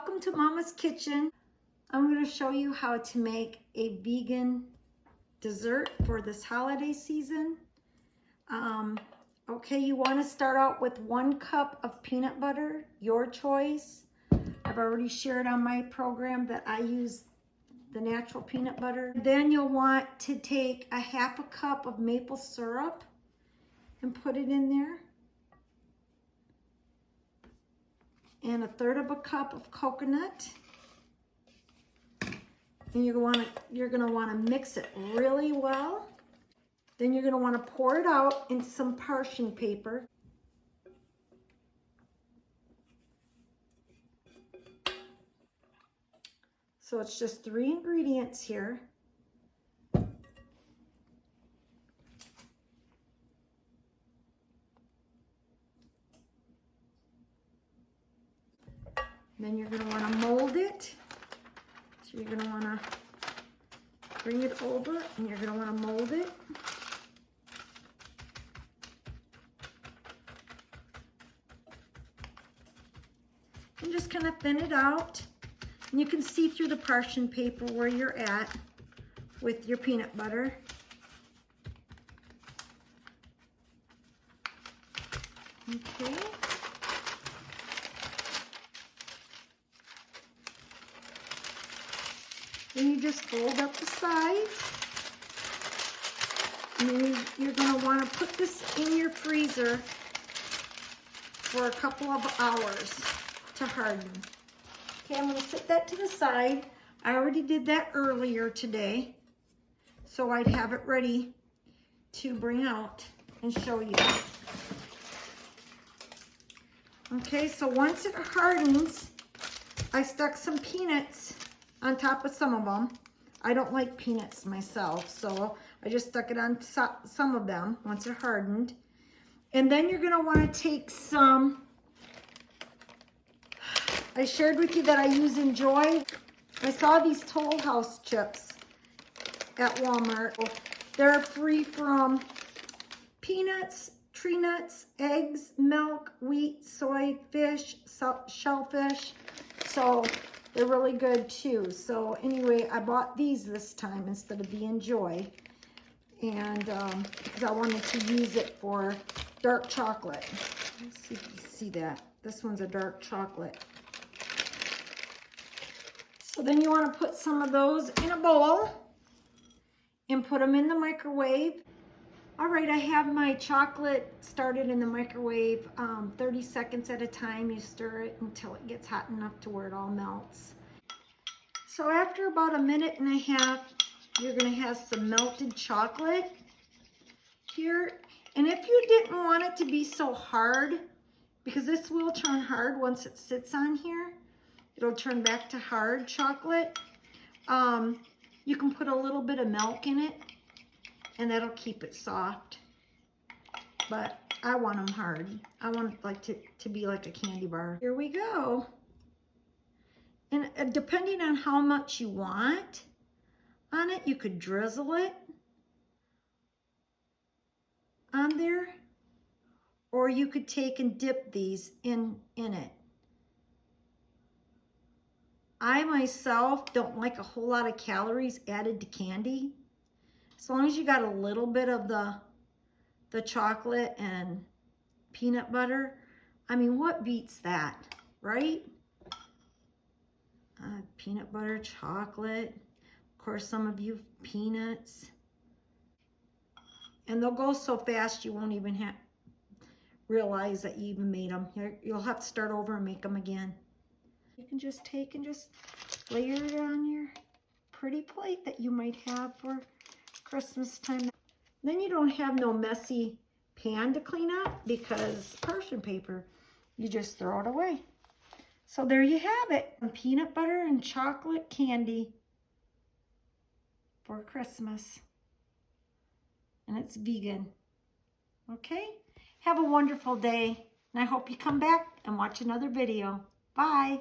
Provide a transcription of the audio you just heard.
Welcome to Mama's Kitchen. I'm going to show you how to make a vegan dessert for this holiday season. Okay, you want to start out with 1 cup of peanut butter, your choice. I've already shared on my program that I use the natural peanut butter. Then you'll want to take a 1/2 cup of maple syrup and put it in there. And 1/3 cup of coconut. And you're gonna want to mix it really well. Then you're gonna want to pour it out in some parchment paper. So it's just 3 ingredients here. Then you're gonna want to mold it. So you're gonna want to bring it over and you're gonna want to mold it. And just kind of thin it out. And you can see through the parchment paper where you're at with your peanut butter. Okay. Then you just fold up the sides. And then you're going to want to put this in your freezer for a couple of hours to harden. Okay, I'm going to set that to the side. I already did that earlier today, so I'd have it ready to bring out and show you. Okay, so once it hardens, I stuck some peanuts on top of some of them. I don't like peanuts myself, so I just stuck it on some of them once it hardened. And then you're gonna wanna take some, I shared with you that I use Enjoy. I saw these Toll House chips at Walmart. They're free from peanuts, tree nuts, eggs, milk, wheat, soy, fish, shellfish. So they're really good too. So anyway, I bought these this time instead of the Enjoy. And because I wanted to use it for dark chocolate. Let's see if you see that. This one's a dark chocolate. So then you want to put some of those in a bowl and put them in the microwave. All right, I have my chocolate started in the microwave 30 seconds at a time. You stir it until it gets hot enough to where it all melts. So after about 1.5 minutes, you're gonna have some melted chocolate here. And if you didn't want it to be so hard, because this will turn hard once it sits on here, it'll turn back to hard chocolate. You can put a little bit of milk in it and that'll keep it soft. But I want them hard. I want it like to be like a candy bar. Here we go. And depending on how much you want on it, you could drizzle it on there, or you could take and dip these in it. I myself don't like a whole lot of calories added to candy. As long as you got a little bit of the chocolate and peanut butter, I mean, what beats that, right? Peanut butter, chocolate, of course, some of you peanuts. And they'll go so fast you won't even realize that you even made them. You'll have to start over and make them again. You can just take and just layer it on your pretty plate that you might have for Christmas time. Then you don't have no messy pan to clean up because parchment paper, you just throw it away. So there you have it, peanut butter and chocolate candy for Christmas. And it's vegan. Okay? Have a wonderful day, and I hope you come back and watch another video. Bye.